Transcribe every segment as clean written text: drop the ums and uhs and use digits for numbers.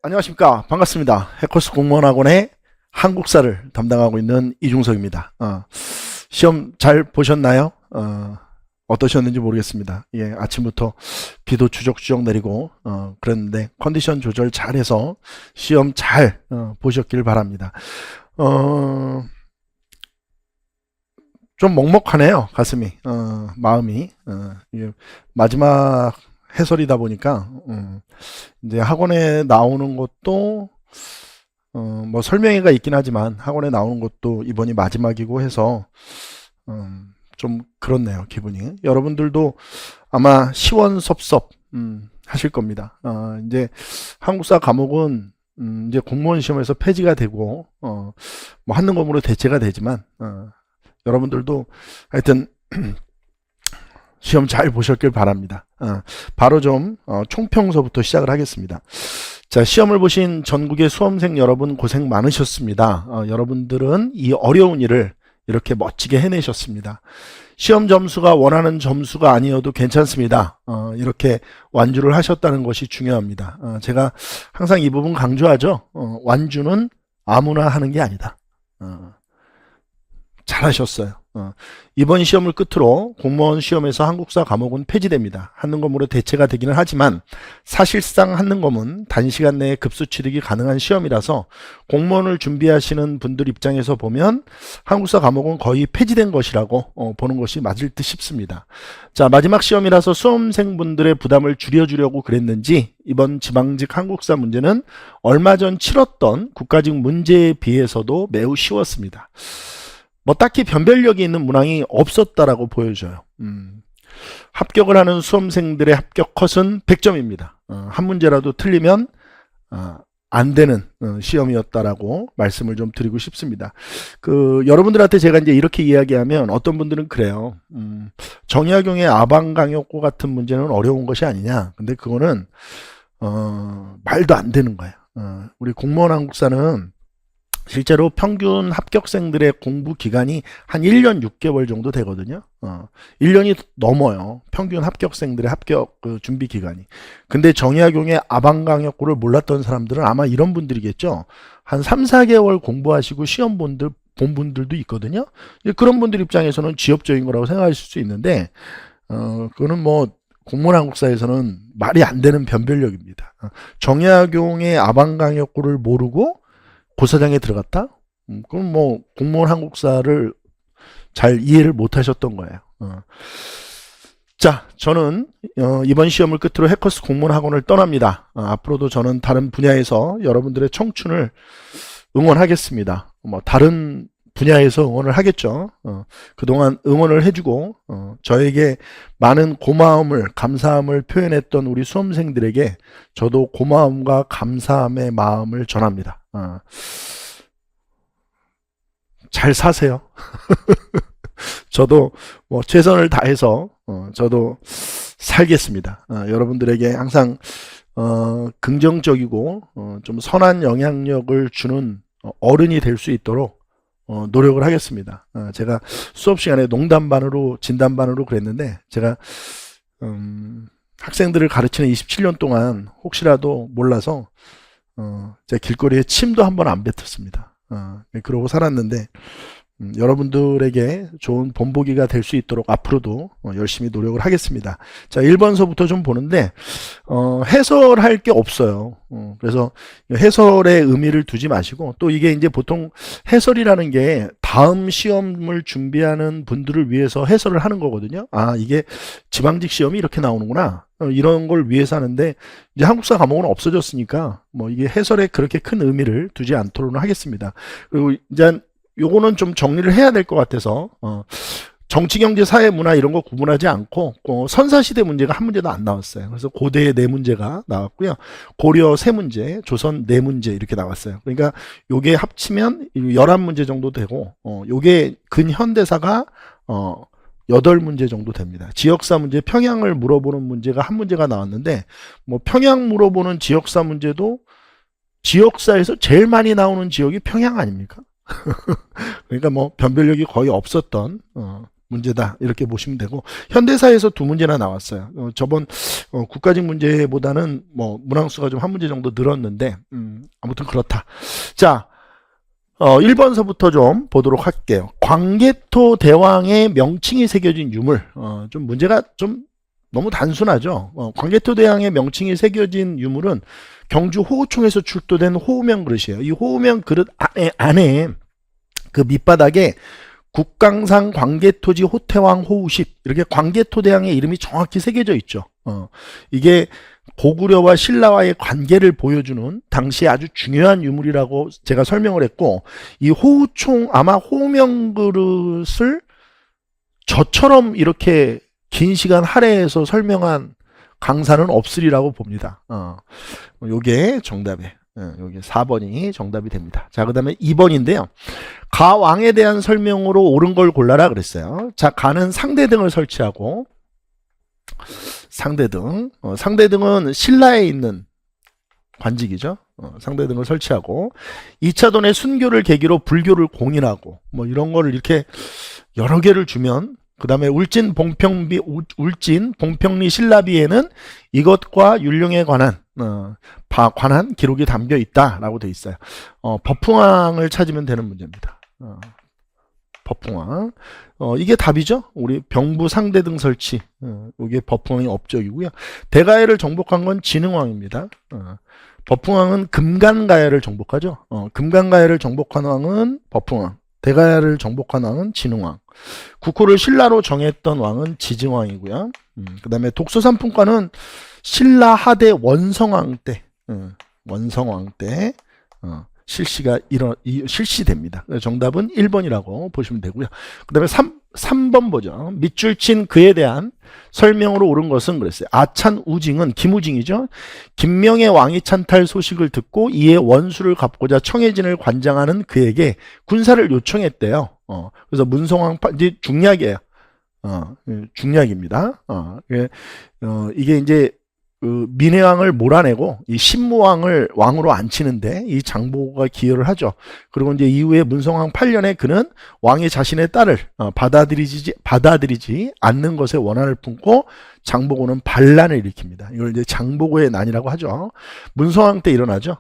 안녕하십니까. 반갑습니다. 해커스 공무원학원의 한국사를 담당하고 있는 이중석입니다. 시험 잘 보셨나요? 어떠셨는지 모르겠습니다. 예, 아침부터 비도 추적추적 내리고 그랬는데 컨디션 조절 잘해서 시험 잘 보셨길 바랍니다. 좀 먹먹하네요. 가슴이, 마음이. 이게 마지막 해설이다 보니까 이제 학원에 나오는 것도 뭐 설명회가 있긴 하지만 학원에 나오는 것도 이번이 마지막이고 해서 좀 그렇네요. 기분이. 여러분들도 아마 시원섭섭 하실 겁니다. 이제 한국사 과목은 이제 공무원 시험에서 폐지가 되고 뭐 하는 검으로 대체가 되지만 여러분들도 하여튼 시험 잘 보셨길 바랍니다. 바로 좀 총평서부터 시작을 하겠습니다. 자, 시험을 보신 전국의 수험생 여러분 고생 많으셨습니다. 여러분들은 이 어려운 일을 이렇게 멋지게 해내셨습니다. 시험 점수가 원하는 점수가 아니어도 괜찮습니다. 이렇게 완주를 하셨다는 것이 중요합니다. 제가 항상 이 부분 강조하죠. 완주는 아무나 하는 게 아니다. 잘하셨어요. 이번 시험을 끝으로 공무원 시험에서 한국사 과목은 폐지됩니다. 한능검으로 대체가 되기는 하지만 사실상 한능검은 단시간 내에 급수 취득이 가능한 시험이라서 공무원을 준비하시는 분들 입장에서 보면 한국사 과목은 거의 폐지된 것이라고 보는 것이 맞을 듯 싶습니다. 자, 마지막 시험이라서 수험생분들의 부담을 줄여주려고 그랬는지 이번 지방직 한국사 문제는 얼마 전 치렀던 국가직 문제에 비해서도 매우 쉬웠습니다. 뭐 딱히 변별력이 있는 문항이 없었다라고 보여져요. 합격을 하는 수험생들의 합격 컷은 100점입니다. 한 문제라도 틀리면 안 되는 시험이었다라고 말씀을 좀 드리고 싶습니다. 여러분들한테 제가 이제 이렇게 이야기하면 어떤 분들은 그래요. 정약용의 아방강역고 같은 문제는 어려운 것이 아니냐. 근데 그거는 말도 안 되는 거예요. 우리 공무원 한국사는 실제로 평균 합격생들의 공부 기간이 한 1년 6개월 정도 되거든요. 1년이 넘어요. 평균 합격생들의 합격 준비 기간이. 근데 정약용의 아방강역고를 몰랐던 사람들은 아마 이런 분들이겠죠. 한 3, 4개월 공부하시고 시험 본 분들도 있거든요. 그런 분들 입장에서는 지엽적인 거라고 생각하실 수 있는데 그거는 뭐 공무원 한국사에서는 말이 안 되는 변별력입니다. 정약용의 아방강역고를 모르고 고사장에 들어갔다? 그럼 뭐 공무원 한국사를 잘 이해를 못 하셨던 거예요. 자, 저는 이번 시험을 끝으로 해커스 공무원 학원을 떠납니다. 앞으로도 저는 다른 분야에서 여러분들의 청춘을 응원하겠습니다. 뭐 다른 분야에서 응원을 하겠죠. 그동안 응원을 해주고 저에게 많은 고마움을, 감사함을 표현했던 우리 수험생들에게 저도 고마움과 감사함의 마음을 전합니다. 잘 사세요. 저도 뭐 최선을 다해서 저도 살겠습니다. 여러분들에게 항상 긍정적이고 좀 선한 영향력을 주는 어른이 될 수 있도록 노력을 하겠습니다. 제가 수업 시간에 농담반으로 진담반으로 그랬는데 제가 학생들을 가르치는 27년 동안 혹시라도 몰라서 제 길거리에 침도 한 번 안 뱉었습니다. 그러고 살았는데 여러분들에게 좋은 본보기가 될 수 있도록 앞으로도 열심히 노력을 하겠습니다. 자, 1번서부터 좀 보는데 해설할 게 없어요. 그래서 해설의 의미를 두지 마시고 또 이게 이제 보통 해설이라는 게 다음 시험을 준비하는 분들을 위해서 해설을 하는 거거든요. 이게 지방직 시험이 이렇게 나오는구나. 이런 걸 위해서 하는데 이제 한국사 과목은 없어졌으니까 뭐 이게 해설에 그렇게 큰 의미를 두지 않도록 하겠습니다. 그리고 이제 요거는 좀 정리를 해야 될 것 같아서 정치, 경제, 사회, 문화 이런 거 구분하지 않고 선사시대 문제가 한 문제도 안 나왔어요. 그래서 고대의 네 문제가 나왔고요. 고려 세 문제, 조선 네 문제 이렇게 나왔어요. 그러니까 요게 합치면 11문제 정도 되고 요게 근현대사가 8문제 정도 됩니다. 지역사 문제, 평양을 물어보는 문제가 한 문제가 나왔는데 뭐 평양 물어보는 지역사 문제도 지역사에서 제일 많이 나오는 지역이 평양 아닙니까? 그러니까 뭐 변별력이 거의 없었던 문제다 이렇게 보시면 되고, 현대사에서 두 문제나 나왔어요. 저번 국가직 문제보다는 뭐 문항수가 좀 한 문제 정도 늘었는데 아무튼 그렇다. 자, 1번서부터 좀 보도록 할게요. 광개토 대왕의 명칭이 새겨진 유물. 좀 문제가 좀 너무 단순하죠. 광개토 대왕의 명칭이 새겨진 유물은 경주 호우총에서 출토된 호우명 그릇이에요. 이 호우명 그릇 안에 그 밑바닥에 국강상 광개토지 호태왕 호우십, 이렇게 광개토 대왕의 이름이 정확히 새겨져 있죠. 이게 고구려와 신라와의 관계를 보여주는 당시에 아주 중요한 유물이라고 제가 설명을 했고, 이 호우총, 아마 호우명 그릇을 저처럼 이렇게 긴 시간 할애해서 설명한 강사는 없으리라고 봅니다. 요게 정답이에요. 여기 4번이 정답이 됩니다. 자, 그 다음에 2번인데요. 가왕에 대한 설명으로 옳은 걸 골라라 그랬어요. 자, 가는 상대등을 설치하고, 상대등. 상대등은 신라에 있는 관직이죠. 상대등을 설치하고, 2차돈의 순교를 계기로 불교를 공인하고, 뭐 이런 거를 이렇게 여러 개를 주면, 그 다음에 울진 봉평리 신라비에는 이것과 율령에 관한 기록이 담겨 있다라고 돼 있어요. 법흥왕을 찾으면 되는 문제입니다. 법흥왕. 이게 답이죠. 우리 병부 상대등 설치. 이게 법흥왕의 업적이고요. 대가야를 정복한 건 진흥왕입니다. 법흥왕은 금간가야를 정복하죠. 금간가야를 정복한 왕은 법흥왕. 대가야를 정복한 왕은 진흥왕. 국호를 신라로 정했던 왕은 지증왕이고요. 그 다음에 독소삼품과는 신라 하대 원성왕 때, 원성왕 때 실시됩니다. 정답은 1번이라고 보시면 되고요. 그 다음에 3번 보죠. 밑줄 친 그에 대한 설명으로 옳은 것은 그랬어요. 아찬 우징은 김우징이죠. 김명의 왕위 찬탈 소식을 듣고 이에 원수를 갚고자 청해진을 관장하는 그에게 군사를 요청했대요. 그래서 문성왕 이제 중략이에요. 중략입니다. 이게 이제 민해왕을 몰아내고 이 신무왕을 왕으로 앉히는데 이 장보고가 기여를 하죠. 그리고 이제 이후에 문성왕 8년에 그는 왕이 자신의 딸을 받아들이지 않는 것에 원한을 품고 장보고는 반란을 일으킵니다. 이걸 이제 장보고의 난이라고 하죠. 문성왕 때 일어나죠.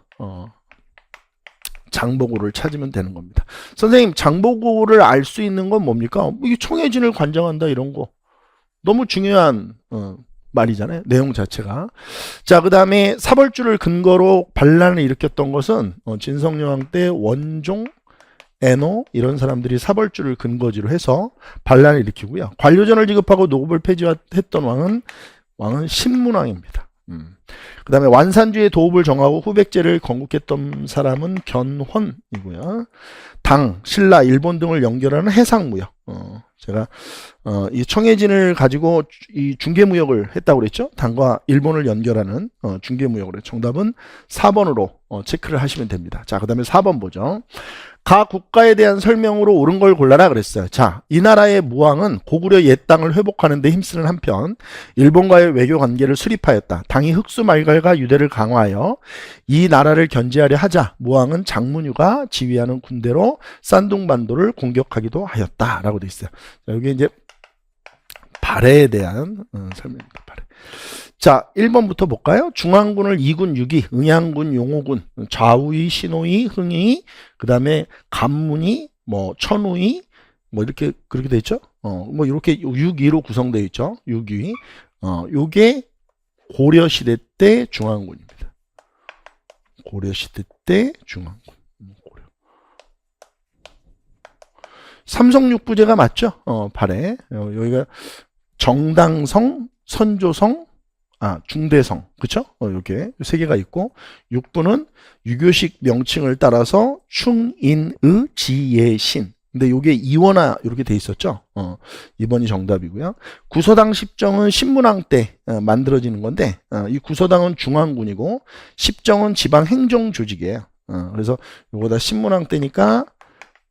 장보고를 찾으면 되는 겁니다. 선생님, 장보고를 알 수 있는 건 뭡니까? 이게 청해진을 관장한다 이런 거 너무 중요한 말이잖아요. 내용 자체가. 자, 그 다음에 사벌주를 근거로 반란을 일으켰던 것은 진성여왕 때 원종, 애노 이런 사람들이 사벌주를 근거지로 해서 반란을 일으키고요. 관료전을 지급하고 노급을 폐지했던 왕은 신문왕입니다. 그 다음에 완산주의 도읍을 정하고 후백제를 건국했던 사람은 견훤이고요. 당, 신라, 일본 등을 연결하는 해상무역. 제가 이 청해진을 가지고 이 중개무역을 했다고 그랬죠. 당과 일본을 연결하는 중개무역을. 정답은 4번으로 체크를 하시면 됩니다. 자, 그 다음에 4번 보죠. 가 국가에 대한 설명으로 옳은 걸 골라라 그랬어요. 자, 이 나라의 무왕은 고구려 옛 땅을 회복하는 데 힘쓰는 한편 일본과의 외교 관계를 수립하였다. 당이 흑수말갈과 유대를 강화하여 이 나라를 견제하려 하자 무왕은 장문유가 지휘하는 군대로 산둥반도를 공격하기도 하였다라고 돼 있어요. 자, 여기 이제 발해에 대한 설명입니다. 발해. 자, 1번부터 볼까요? 중앙군을 2군 6위, 응양군, 용호군, 좌우위, 신호위, 흥위, 그 다음에 감문위, 뭐 천우위, 뭐 이렇게 그렇게 돼 있죠. 뭐 이렇게 6위로 구성되어 있죠. 6위. 요게 고려 시대 때 중앙군입니다. 고려 시대 때 중앙군. 고려. 삼성육부제가 맞죠? 발해. 여기가 정당성, 선조성, 중대성, 그쵸? 요게 세 개가 있고, 육부는 유교식 명칭을 따라서 충인의 지예신. 근데 요게 이원화 이렇게 돼 있었죠? 2번이 정답이고요. 구서당 십정은 신문왕 때 만들어지는 건데, 이 구서당은 중앙군이고, 십정은 지방 행정 조직이에요. 그래서 요거다 신문왕 때니까,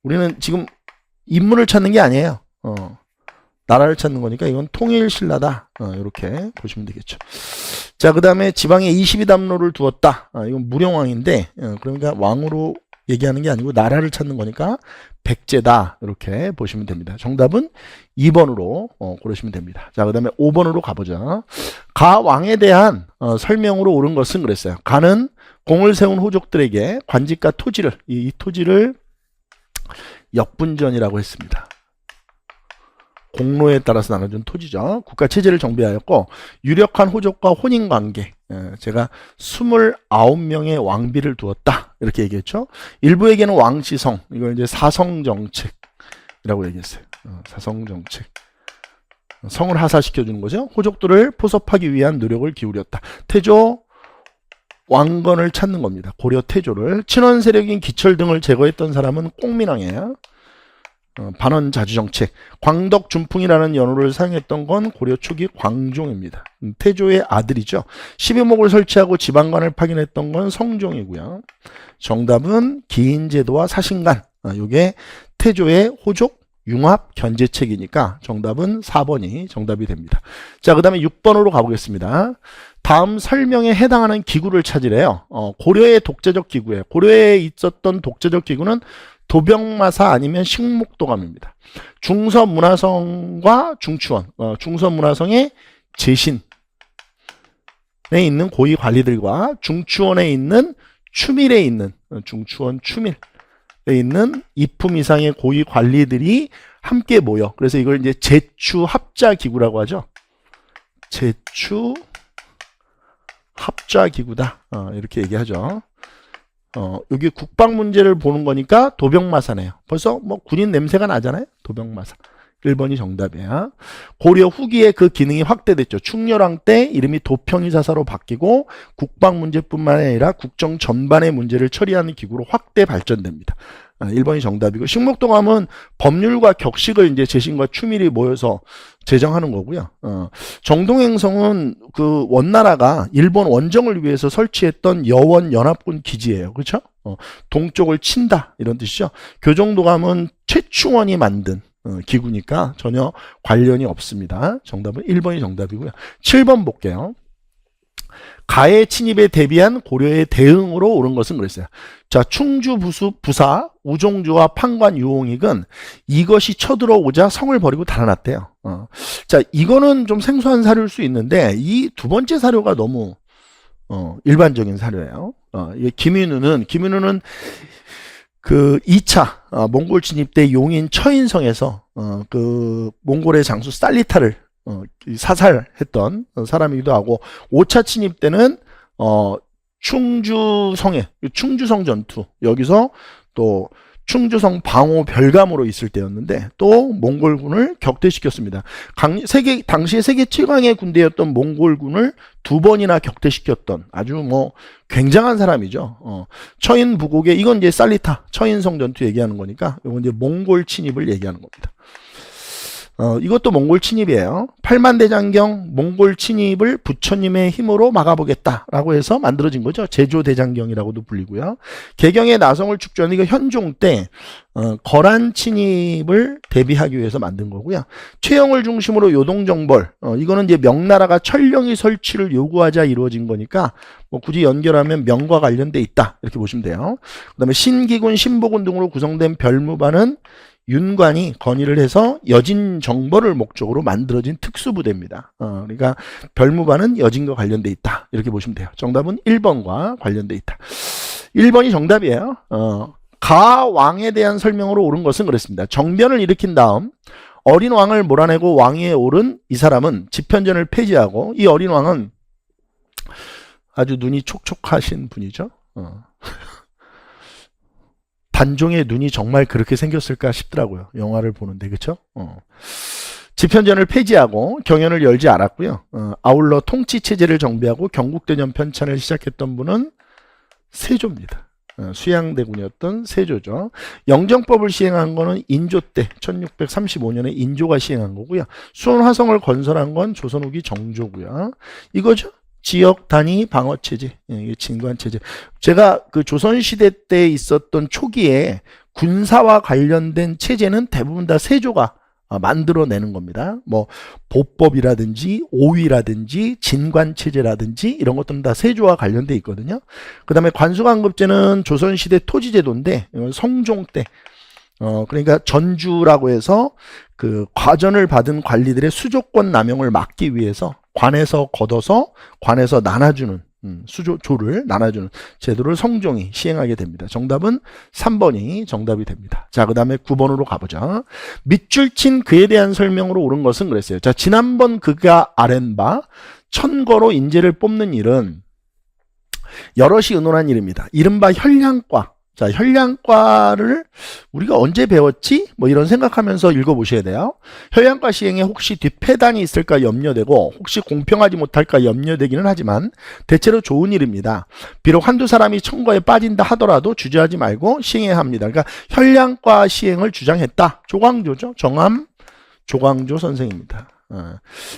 우리는 지금 인물을 찾는 게 아니에요. 나라를 찾는 거니까 이건 통일신라다. 이렇게 보시면 되겠죠. 자, 그 다음에 지방에 22담로를 두었다. 이건 무령왕인데, 그러니까 왕으로 얘기하는 게 아니고 나라를 찾는 거니까 백제다 이렇게 보시면 됩니다. 정답은 2번으로 고르시면 됩니다. 자, 그 다음에 5번으로 가보자. 가 왕에 대한 설명으로 옳은 것은 그랬어요. 가는 공을 세운 호족들에게 관직과 토지를 이 토지를 역분전이라고 했습니다. 공로에 따라서 나눠준 토지죠. 국가체제를 정비하였고 유력한 호족과 혼인관계 제가 29명의 왕비를 두었다 이렇게 얘기했죠. 일부에게는 왕시성 이걸 이제 사성정책이라고 얘기했어요. 사성정책 성을 하사시켜주는 거죠. 호족들을 포섭하기 위한 노력을 기울였다. 태조 왕건을 찾는 겁니다. 고려 태조를 친원 세력인 기철 등을 제거했던 사람은 꽁민왕이에요. 반원 자주정책 광덕 준풍이라는 연호를 사용했던 건 고려 초기 광종입니다. 태조의 아들이죠. 12목을 설치하고 지방관을 파견했던 건 성종이고요. 정답은 기인제도와 사신간 이게 태조의 호족 융합 견제책이니까 정답은 4번이 정답이 됩니다. 자, 그 다음에 6번으로 가보겠습니다. 다음 설명에 해당하는 기구를 찾으래요. 고려의 독재적 기구예요. 고려에 있었던 독재적 기구는 도병마사 아니면 식목도감입니다. 중서문화성과 중추원, 중서문화성의 제신에 있는 고위 관리들과 중추원에 있는 추밀에 있는 중추원 추밀에 있는 이품 이상의 고위 관리들이 함께 모여. 그래서 이걸 이제 제추 합자 기구라고 하죠. 제추 합자 기구다. 이렇게 얘기하죠. 여기 국방 문제를 보는 거니까 도병마사네요. 벌써 뭐 군인 냄새가 나잖아요. 도병마사. 1번이 정답이야. 고려 후기에 그 기능이 확대됐죠. 충렬왕 때 이름이 도평의사사로 바뀌고 국방 문제뿐만 아니라 국정 전반의 문제를 처리하는 기구로 확대 발전됩니다. 1번이 정답이고 식목도감은 법률과 격식을 이제 제신과 추밀이 모여서 제정하는 거고요. 정동행성은 그 원나라가 일본 원정을 위해서 설치했던 여원 연합군 기지예요. 그렇죠? 동쪽을 친다 이런 뜻이죠. 교정도감은 최충원이 만든 기구니까 전혀 관련이 없습니다. 정답은 1번이 정답이고요. 7번 볼게요. 가의 침입에 대비한 고려의 대응으로 옳은 것은 그랬어요. 자, 충주 부사 우종주와 판관 유홍익은 이것이 쳐들어오자 성을 버리고 달아났대요. 자, 이거는 좀 생소한 사료일 수 있는데 이 두 번째 사료가 너무 일반적인 사료예요. 이게 김윤우는 그 2차 몽골 진입 때 용인 처인성에서 그 몽골의 장수 살리타를 사살했던 사람이기도 하고 5차 침입 때는 충주성 전투 여기서 또 충주성 방호 별감으로 있을 때였는데 또 몽골군을 격퇴시켰습니다. 당시에 세계 최강의 군대였던 몽골군을 2번이나 격퇴시켰던 아주 뭐 굉장한 사람이죠. 처인 부곡의 이건 이제 살리타 처인성 전투 얘기하는 거니까 이건 이제 몽골 침입을 얘기하는 겁니다. 이것도 몽골 침입이에요. 팔만대장경 몽골 침입을 부처님의 힘으로 막아보겠다라고 해서 만들어진 거죠. 제조대장경이라고도 불리고요. 개경의 나성을 축조하는 이거 현종 때 거란 침입을 대비하기 위해서 만든 거고요. 최영을 중심으로 요동정벌 이거는 이제 명나라가 천령이 설치를 요구하자 이루어진 거니까 뭐 굳이 연결하면 명과 관련돼 있다 이렇게 보시면 돼요. 그 다음에 신기군 신보군 등으로 구성된 별무반은 윤관이 건의를 해서 여진 정벌을 목적으로 만들어진 특수부대입니다. 그러니까 별무반은 여진과 관련돼 있다. 이렇게 보시면 돼요. 정답은 1번과 관련돼 있다. 1번이 정답이에요. 가 왕에 대한 설명으로 옳은 것은 그랬습니다. 정변을 일으킨 다음 어린 왕을 몰아내고 왕위에 오른 이 사람은 집현전을 폐지하고 이 어린 왕은 아주 눈이 촉촉하신 분이죠. 단종의 눈이 정말 그렇게 생겼을까 싶더라고요. 영화를 보는데 그렇죠? 집현전을 폐지하고 경연을 열지 않았고요. 아울러 통치체제를 정비하고 경국대전 편찬을 시작했던 분은 세조입니다. 수양대군이었던 세조죠. 영정법을 시행한 거는 인조 때 1635년에 인조가 시행한 거고요. 수원화성을 건설한 건 조선 후기 정조고요. 이거죠. 지역 단위 방어 체제, 진관 체제. 제가 그 조선 시대 때 있었던 초기에 군사와 관련된 체제는 대부분 다 세조가 만들어내는 겁니다. 뭐 보법이라든지 오위라든지 진관체제라든지 이런 것들은 다 세조와 관련돼 있거든요. 그 다음에 관수관급제는 조선시대 토지제도인데 성종 때 그러니까 전주라고 해서 그 과전을 받은 관리들의 수조권 남용을 막기 위해서 관에서 걷어서 관에서 나눠주는 수조조를 나눠주는 제도를 성종이 시행하게 됩니다. 정답은 3번이 정답이 됩니다. 자, 그 다음에 9번으로 가보자. 밑줄 친 그에 대한 설명으로 옳은 것은 그랬어요. 자, 지난번 그가 아랜 바 천거로 인재를 뽑는 일은 여럿이 의논한 일입니다. 이른바 혈량과. 자, 혈량과를 우리가 언제 배웠지? 뭐 이런 생각하면서 읽어보셔야 돼요. 혈량과 시행에 혹시 뒷패단이 있을까 염려되고 혹시 공평하지 못할까 염려되기는 하지만 대체로 좋은 일입니다. 비록 한두 사람이 천거에 빠진다 하더라도 주저하지 말고 시행해야 합니다. 그러니까 혈량과 시행을 주장했다. 조광조죠. 정암 조광조 선생입니다.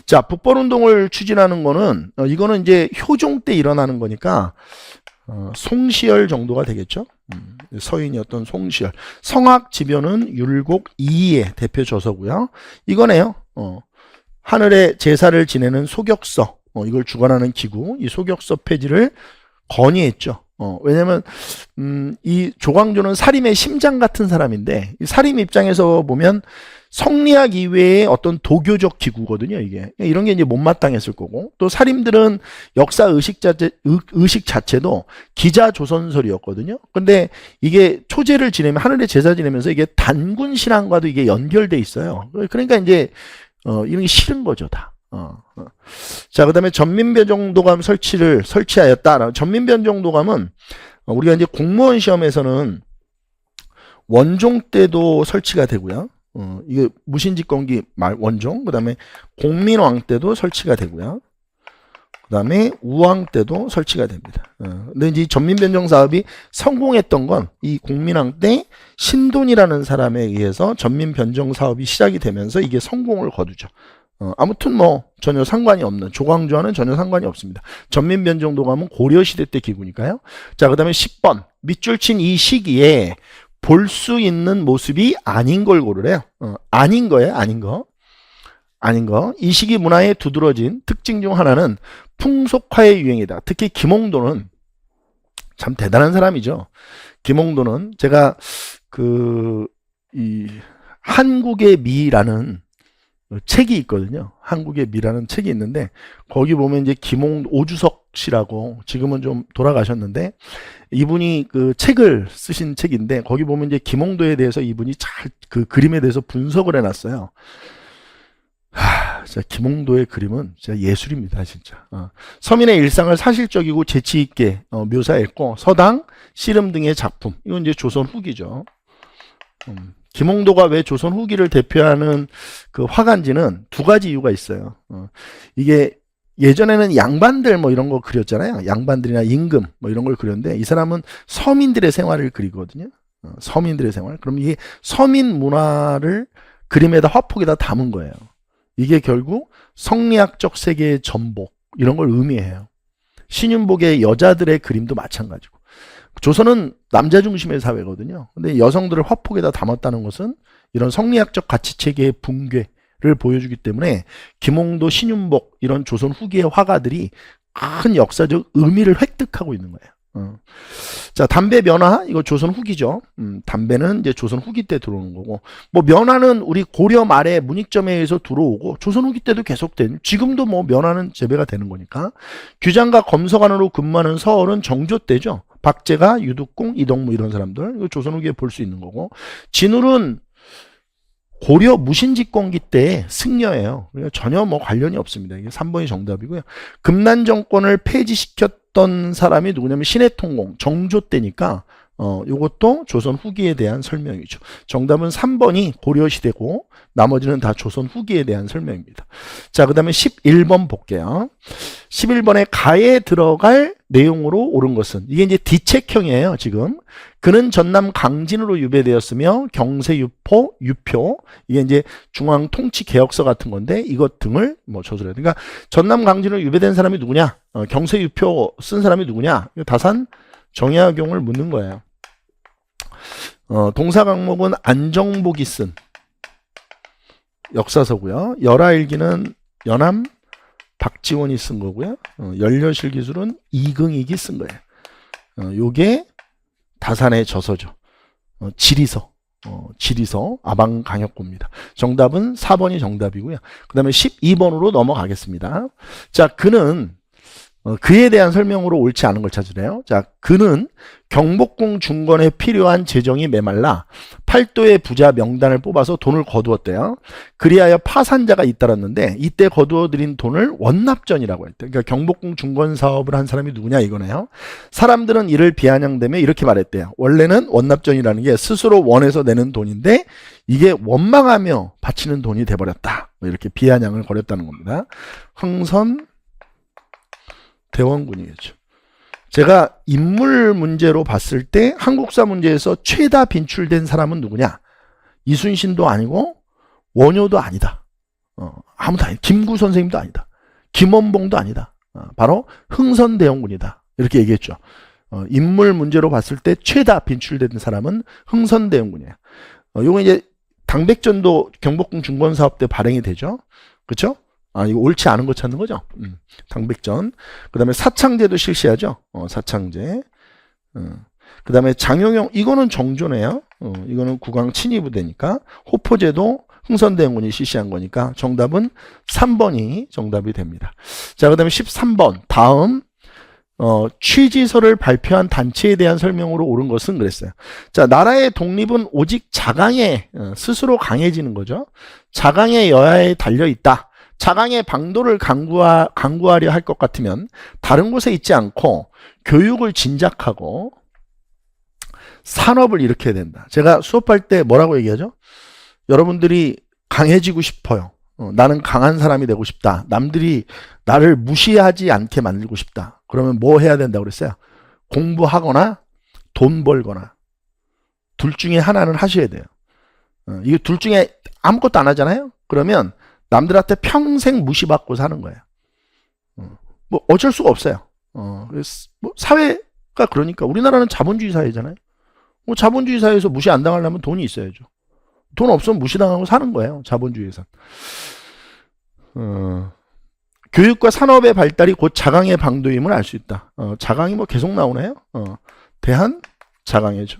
자, 북벌운동을 추진하는 거는 이거는 이제 효종 때 일어나는 거니까 송시열 정도가 되겠죠. 서인이었던 송시열. 성악지변은 율곡 이의 대표 저서고요. 이거네요. 하늘에 제사를 지내는 소격서. 이걸 주관하는 기구. 이 소격서 폐지를 건의했죠. 왜냐면 이 조광조는 사림의 심장 같은 사람인데 이 사림 입장에서 보면 성리학 이외의 어떤 도교적 기구거든요, 이게. 이런 게 이제 못마땅했을 거고. 또 사림들은 역사 의식 자체도 기자 조선설이었거든요. 근데 이게 초제를 지내면, 하늘의 제사 지내면서 이게 단군 신앙과도 이게 연결돼 있어요. 그러니까 이제, 이런 게 싫은 거죠, 다. 자, 그 다음에 전민변정도감 설치하였다. 전민변정도감은 우리가 이제 공무원 시험에서는 원종 때도 설치가 되고요. 이게 무신직공기 원종, 그 다음에 공민왕 때도 설치가 되고요. 그 다음에 우왕 때도 설치가 됩니다. 근데 이제 전민변정 사업이 성공했던 건 이 공민왕 때 신돈이라는 사람에 의해서 전민변정 사업이 시작이 되면서 이게 성공을 거두죠. 아무튼 뭐 전혀 상관이 없는, 조광조와는 전혀 상관이 없습니다. 전민변정도감은 고려시대 때 기구니까요. 자, 그 다음에 10번 밑줄 친 이 시기에 볼 수 있는 모습이 아닌 걸 고르래요. 아닌 거예요. 아닌 거. 아닌 거. 이 시기 문화에 두드러진 특징 중 하나는 풍속화의 유행이다. 특히 김홍도는 참 대단한 사람이죠. 김홍도는 제가 이 한국의 미라는 책이 있거든요. 한국의 미라는 책이 있는데 거기 보면 이제 오주석 씨라고 지금은 좀 돌아가셨는데 이분이 그 책을 쓰신 책인데 거기 보면 이제 김홍도에 대해서 이분이 잘 그 그림에 대해서 분석을 해놨어요. 진짜 김홍도의 그림은 진짜 예술입니다, 진짜. 서민의 일상을 사실적이고 재치 있게 묘사했고 서당, 씨름 등의 작품, 이건 이제 조선 후기죠. 김홍도가 왜 조선 후기를 대표하는 그 화가인지는 두 가지 이유가 있어요. 이게 예전에는 양반들 뭐 이런 거 그렸잖아요. 양반들이나 임금 뭐 이런 걸 그렸는데 이 사람은 서민들의 생활을 그리거든요. 서민들의 생활. 그럼 이게 서민 문화를 그림에다 화폭에다 담은 거예요. 이게 결국 성리학적 세계의 전복 이런 걸 의미해요. 신윤복의 여자들의 그림도 마찬가지고. 조선은 남자 중심의 사회거든요. 근데 여성들을 화폭에다 담았다는 것은 이런 성리학적 가치체계의 붕괴를 보여주기 때문에 김홍도, 신윤복 이런 조선 후기의 화가들이 큰 역사적 의미를 획득하고 있는 거예요. 자, 담배 면화 이거 조선 후기죠. 담배는 이제 조선 후기 때 들어오는 거고, 뭐 면화는 우리 고려 말에 문익점에 의해서 들어오고 조선 후기 때도 계속된, 지금도 뭐 면화는 재배가 되는 거니까. 규장과 검서관으로 근무하는 서얼은 정조 때죠. 박제가, 유득공, 이덕무 이런 사람들 이거 조선 후기에 볼 수 있는 거고, 진울은 고려 무신직공기 때 승려예요. 그러니까 전혀 뭐 관련이 없습니다. 이게 3번이 정답이고요. 금난 정권을 폐지시켰던 사람이 누구냐면 신해통공, 정조 때니까 요것도 조선 후기에 대한 설명이죠. 정답은 3번이 고려시대고 나머지는 다 조선 후기에 대한 설명입니다. 자, 그 다음에 11번 볼게요. 11번에 가에 들어갈 내용으로 옳은 것은, 이게 이제 뒤책형이에요. 지금 그는 전남 강진으로 유배되었으며 경세유포, 유표, 이게 이제 중앙통치개혁서 같은 건데 이것 등을 뭐 저술해요. 그러니까 전남 강진으로 유배된 사람이 누구냐, 경세유표 쓴 사람이 누구냐, 다산 정약용을 묻는 거예요. 동사 강목은 안정복이 쓴 역사서고요. 열하일기는 연암 박지원이 쓴 거고요. 연려실기술은 이긍익이 쓴 거예요. 요게 다산의 저서죠. 지리서. 지리서 아방강역고입니다. 정답은 4번이 정답이고요. 그 다음에 12번으로 넘어가겠습니다. 자, 그는 그에 대한 설명으로 옳지 않은 걸 찾으래요. 자, 그는 경복궁 중건에 필요한 재정이 메말라 팔도의 부자 명단을 뽑아서 돈을 거두었대요. 그리하여 파산자가 잇따랐는데 이때 거두어들인 돈을 원납전이라고 했대요. 그러니까 경복궁 중건 사업을 한 사람이 누구냐 이거네요. 사람들은 이를 비아냥대며 이렇게 말했대요. 원래는 원납전이라는 게 스스로 원해서 내는 돈인데 이게 원망하며 바치는 돈이 돼버렸다. 이렇게 비아냥을 거렸다는 겁니다. 흥선 대원군이겠죠. 제가 인물 문제로 봤을 때 한국사 문제에서 최다 빈출된 사람은 누구냐? 이순신도 아니고 원효도 아니다. 아무도 아니다. 김구 선생님도 아니다. 김원봉도 아니다. 바로 흥선대원군이다. 이렇게 얘기했죠. 인물 문제로 봤을 때 최다 빈출된 사람은 흥선대원군이에요. 요거 이제 당백전도 경복궁 중건 사업 때 발행이 되죠. 그렇죠? 이거 옳지 않은 거 찾는 거죠. 당백전. 그 다음에 사창제도 실시하죠. 사창제. 그 다음에 장용영, 이거는 정조네요. 이거는 국왕 친위부대니까. 호포제도 흥선대원군이 실시한 거니까 정답은 3번이 정답이 됩니다. 자, 그 다음에 13번. 다음, 취지서를 발표한 단체에 대한 설명으로 옳은 것은 그랬어요. 자, 나라의 독립은 오직 자강에, 스스로 강해지는 거죠. 자강의 여야에 달려있다. 자강의 방도를 강구하려 할 것 같으면 다른 곳에 있지 않고 교육을 진작하고 산업을 일으켜야 된다. 제가 수업할 때 뭐라고 얘기하죠? 여러분들이 강해지고 싶어요. 나는 강한 사람이 되고 싶다. 남들이 나를 무시하지 않게 만들고 싶다. 그러면 뭐 해야 된다고 그랬어요? 공부하거나 돈 벌거나 둘 중에 하나는 하셔야 돼요. 이거 둘 중에 아무것도 안 하잖아요? 그러면 남들한테 평생 무시받고 사는 거예요. 뭐 어쩔 수가 없어요. 뭐 사회가 그러니까 우리나라는 자본주의 사회잖아요. 뭐 자본주의 사회에서 무시 안 당하려면 돈이 있어야죠. 돈 없으면 무시당하고 사는 거예요. 자본주의에서. 교육과 산업의 발달이 곧 자강의 방도임을 알 수 있다. 자강이 뭐 계속 나오네요. 대한 자강이죠.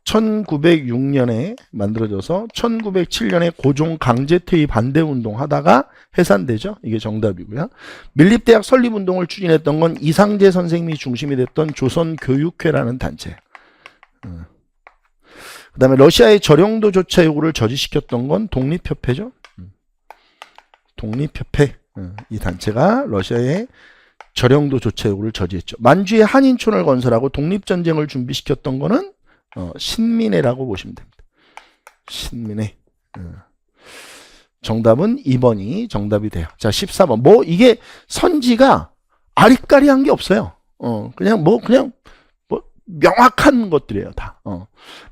1906년에 만들어져서 1907년에 고종 강제퇴위 반대운동 하다가 해산되죠. 이게 정답이고요. 밀립대학 설립운동을 추진했던 건 이상재 선생님이 중심이 됐던 조선교육회라는 단체. 그 다음에 러시아의 저령도 조차 요구를 저지시켰던 건 독립협회죠. 독립협회. 이 단체가 러시아의 저령도 조차 요구를 저지했죠. 만주에 한인촌을 건설하고 독립전쟁을 준비시켰던 거는 신민회라고 보시면 됩니다. 신민회. 정답은 2번이 정답이 돼요. 자, 14번. 뭐 이게 선지가 아리까리한 게 없어요. 그냥 명확한 것들이에요, 다.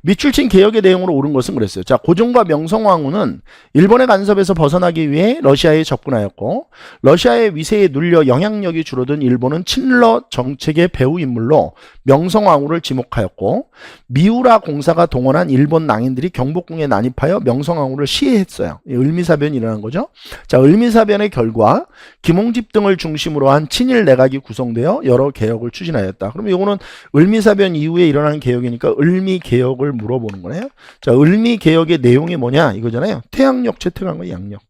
밑줄친 개혁의 내용으로 옳은 것은 그랬어요. 자, 고종과 명성황후는 일본의 간섭에서 벗어나기 위해 러시아에 접근하였고, 러시아의 위세에 눌려 영향력이 줄어든 일본은 친러 정책의 배후 인물로 명성황후를 지목하였고, 미우라 공사가 동원한 일본 낭인들이 경복궁에 난입하여 명성황후를 시해했어요. 을미사변이 일어난 거죠. 자, 을미사변의 결과 김홍집 등을 중심으로 한 친일 내각이 구성되어 여러 개혁을 추진하였다. 그러면 이거는 을미사변 이후에 일어난 개혁이니까 을미개혁을 물어보는 거네요. 자, 을미개혁의 내용이 뭐냐 이거잖아요. 태양력 채택한 거 양력.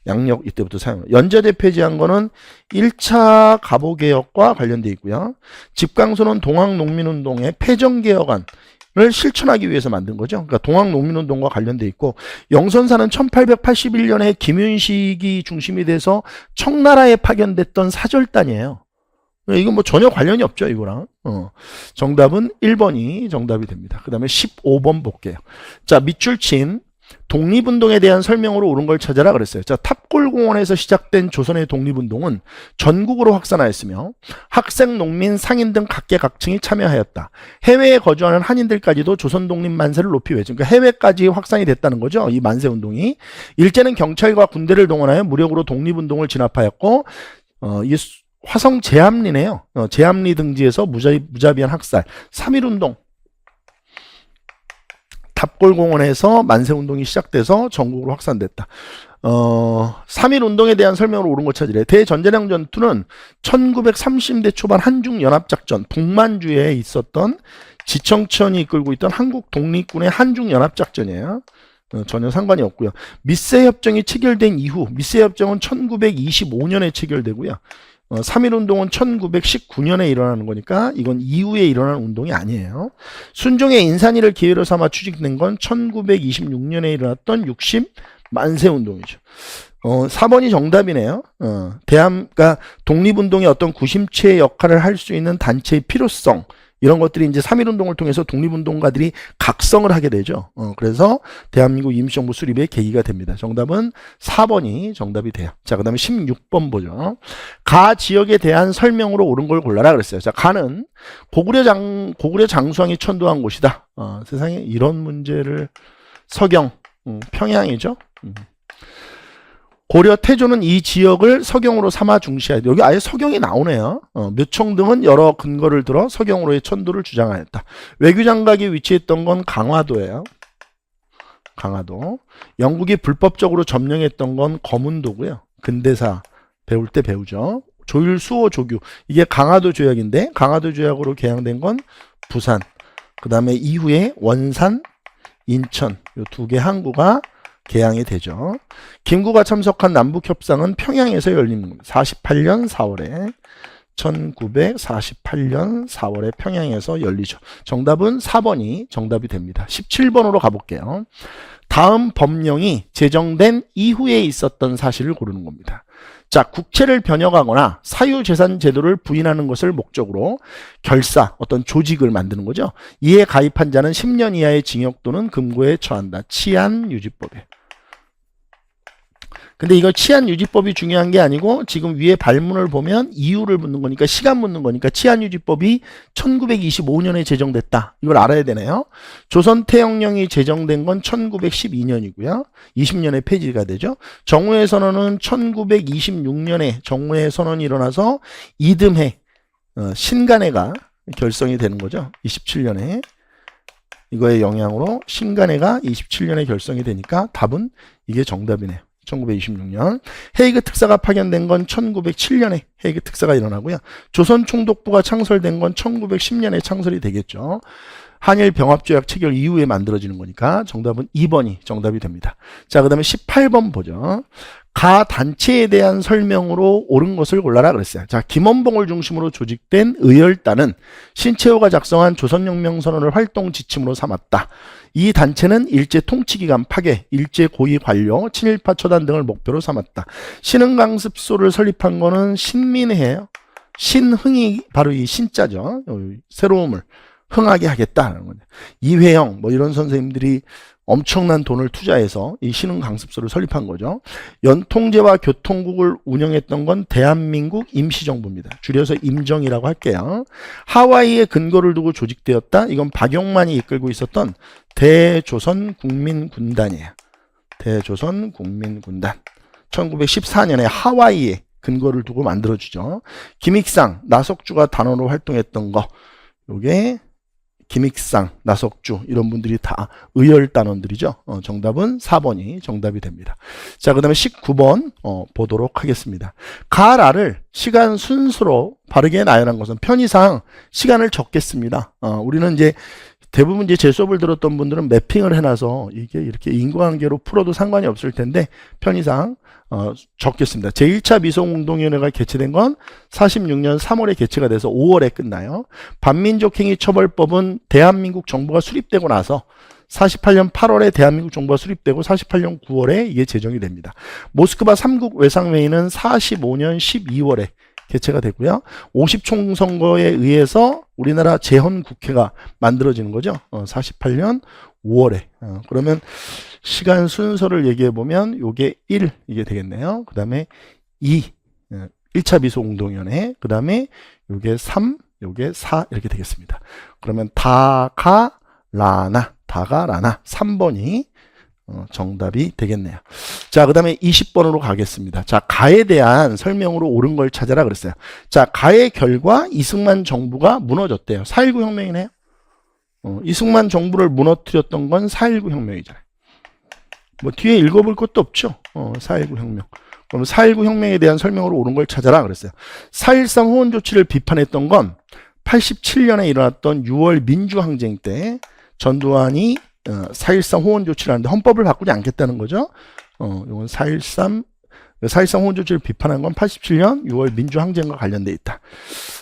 양력 이때부터 사용. 연자제 폐지한 거는 1차 갑오개혁과 관련돼 있고요. 집강소는 동학농민운동의 폐정개혁안을 실천하기 위해서 만든 거죠. 그러니까 동학농민운동과 관련돼 있고, 영선사는 1881년에 김윤식이 중심이 돼서 청나라에 파견됐던 사절단이에요. 이건 뭐 전혀 관련이 없죠, 이거랑. 정답은 1번이 정답이 됩니다. 그 다음에 15번 볼게요. 자, 밑줄친 독립운동에 대한 설명으로 옳은 걸 찾아라 그랬어요. 자, 탑골공원에서 시작된 조선의 독립운동은 전국으로 확산하였으며 학생, 농민, 상인 등 각계각층이 참여하였다. 해외에 거주하는 한인들까지도 조선 독립 만세를 높이 외쳤죠. 그러니까 해외까지 확산이 됐다는 거죠. 이 만세 운동이. 일제는 경찰과 군대를 동원하여 무력으로 독립운동을 진압하였고, 이 화성 제암리네요. 제암리 등지에서 무자비한 학살, 3.1운동. 답골공원에서 만세운동이 시작돼서 전국으로 확산됐다. 3.1 운동에 대한 설명으로 옳은 것 찾으래. 대전제량 전투는 1930대 초반 한중연합작전, 북만주에 있었던 지청천이 이끌고 있던 한국 독립군의 한중연합작전이에요. 전혀 상관이 없고요. 미세협정이 체결된 이후, 미세협정은 1925년에 체결되고요. 3.1 운동은 1919년에 일어나는 거니까 이건 이후에 일어난 운동이 아니에요. 순종의 인산이를 기회로 삼아 추진된 건 1926년에 일어났던 60 만세 운동이죠. 4번이 정답이네요. 그러니까 독립운동의 어떤 구심체의 역할을 할 수 있는 단체의 필요성, 이런 것들이 이제 3.1 운동을 통해서 독립운동가들이 각성을 하게 되죠. 그래서 대한민국 임시정부 수립의 계기가 됩니다. 정답은 4번이 정답이 돼요. 자, 그 다음에 16번 보죠. 가 지역에 대한 설명으로 옳은 걸 골라라 그랬어요. 자, 가는 고구려 장수왕이 천도한 곳이다. 세상에 이런 문제를 서경, 평양이죠. 고려 태조는 이 지역을 서경으로 삼아 중시하였다. 여기 아예 서경이 나오네요. 묘청 등은 여러 근거를 들어 서경으로의 천도를 주장하였다. 외교장각이 위치했던 건 강화도예요. 강화도. 영국이 불법적으로 점령했던 건 거문도고요. 근대사 배울 때 배우죠. 조율, 수호, 조규. 이게 강화도 조약인데 강화도 조약으로 개항된 건 부산. 그 다음에 이후에 원산, 인천 이 두 개 항구가 개항이 되죠. 김구가 참석한 남북협상은 평양에서 열린 겁니다. 48년 4월에 1948년 4월에 평양에서 열리죠. 정답은 4번이 정답이 됩니다. 17번으로 가볼게요. 다음 법령이 제정된 이후에 있었던 사실을 고르는 겁니다. 자, 국채를 변형하거나 사유재산 제도를 부인하는 것을 목적으로 결사, 어떤 조직을 만드는 거죠. 이에 가입한 자는 10년 이하의 징역 또는 금고에 처한다. 치안유지법에. 근데 이거 치안유지법이 중요한 게 아니고 지금 위에 발문을 보면 이유를 묻는 거니까 시간 묻는 거니까 치안유지법이 1925년에 제정됐다. 이걸 알아야 되네요. 조선태영령이 제정된 건 1912년이고요. 20년에 폐지가 되죠. 정우회 선언은 1926년에 정우회 선언이 일어나서 이듬해 신간회가 결성이 되는 거죠. 27년에. 이거의 영향으로 신간회가 27년에 결성이 되니까 답은 이게 정답이네요. 1926년. 헤이그 특사가 파견된 건 1907년에 헤이그 특사가 일어나고요. 조선총독부가 창설된 건 1910년에 창설이 되겠죠. 한일 병합조약 체결 이후에 만들어지는 거니까 정답은 2번이 정답이 됩니다. 자, 그 다음에 18번 보죠. 가 단체에 대한 설명으로 옳은 것을 골라라 그랬어요. 자, 김원봉을 중심으로 조직된 의열단은 신채호가 작성한 조선혁명선언을 활동 지침으로 삼았다. 이 단체는 일제 통치기간 파괴, 일제 고위 관료, 친일파 처단 등을 목표로 삼았다. 신흥강습소를 설립한 거는 신민회예요. 신흥이 바로 이 신자죠. 새로움을 흥하게 하겠다는 거죠. 이회영 뭐 이런 선생님들이 엄청난 돈을 투자해서 이 신흥강습소를 설립한 거죠. 연통제와 교통국을 운영했던 건 대한민국 임시정부입니다. 줄여서 임정이라고 할게요. 하와이에 근거를 두고 조직되었다. 이건 박용만이 이끌고 있었던 대조선국민군단이에요. 대조선국민군단. 1914년에 하와이에 근거를 두고 만들어주죠. 김익상, 나석주가 단원으로 활동했던 거. 요게 김익상, 나석주 이런 분들이 다 의열단원들이죠. 정답은 4번이 정답이 됩니다. 자, 그 다음에 19번 보도록 하겠습니다. 가라를 시간 순서로 바르게 나열한 것은 편의상 시간을 적겠습니다. 우리는 이제 대부분 이제 제 수업을 들었던 분들은 매핑을 해놔서 이게 이렇게 인과관계로 풀어도 상관이 없을 텐데 편의상 적겠습니다. 제1차 미송운동위원회가 개최된 건 46년 3월에 개최가 돼서 5월에 끝나요. 반민족행위 처벌법은 대한민국 정부가 수립되고 나서 48년 8월에 대한민국 정부가 수립되고 48년 9월에 이게 제정이 됩니다. 모스크바 3국 외상회의는 45년 12월에 개최가 되고요. 50총선거에 의해서 우리나라 재헌국회가 만들어지는 거죠. 48년 5월에. 그러면 시간 순서를 얘기해 보면 요게 1 이게 되겠네요. 그 다음에 2 1차 미소운동위원회, 그 다음에 요게 3 요게 4 이렇게 되겠습니다. 그러면 다가라나 3번이 정답이 되겠네요. 자, 그 다음에 20번으로 가겠습니다. 자, 가에 대한 설명으로 옳은 걸 찾아라 그랬어요. 자, 가의 결과 이승만 정부가 무너졌대요. 4.19 혁명이네요. 이승만 정부를 무너뜨렸던 건 4.19 혁명이잖아요. 뭐 뒤에 읽어볼 것도 없죠. 4.19 혁명. 그럼 4.19 혁명에 대한 설명으로 옳은 걸 찾아라 그랬어요. 4.13 호원 조치를 비판했던 건 87년에 일어났던 6월 민주항쟁 때 전두환이 4.13 호원 조치를 하는데 헌법을 바꾸지 않겠다는 거죠. 이건 4.13 호원 조치를 비판한 건 87년 6월 민주항쟁과 관련돼 있다.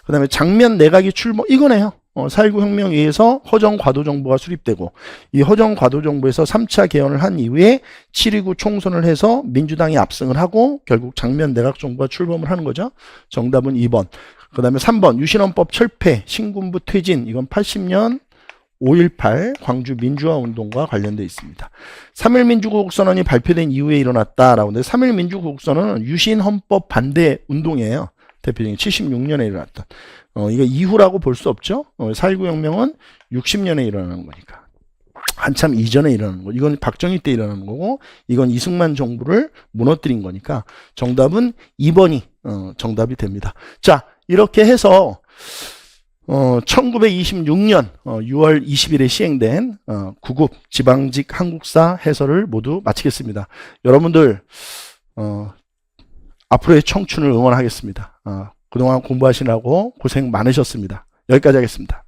그 다음에 장면 내각이 출범 이거네요. 4.19 혁명에 의해서 허정 과도 정부가 수립되고 이 허정 과도 정부에서 3차 개헌을 한 이후에 7.29 총선을 해서 민주당이 압승을 하고 결국 장면 내각 정부가 출범을 하는 거죠. 정답은 2번. 그 다음에 3번 유신헌법 철폐 신군부 퇴진 이건 80년 5.18 광주 민주화 운동과 관련되어 있습니다. 3.1 민주구국선언이 발표된 이후에 일어났다라고 하는데 3.1 민주구국선언은 유신헌법 반대 운동이에요. 대표적인 76년에 일어났던. 이거 이후라고 볼 수 없죠. 4.19 혁명은 60년에 일어나는 거니까. 한참 이전에 일어나는 거. 이건 박정희 때 일어나는 거고 이건 이승만 정부를 무너뜨린 거니까 정답은 2번이 정답이 됩니다. 자, 이렇게 해서 1926년 6월 20일에 시행된 9급 지방직 한국사 해설을 모두 마치겠습니다. 여러분들 앞으로의 청춘을 응원하겠습니다. 그동안 공부하시느라고 고생 많으셨습니다. 여기까지 하겠습니다.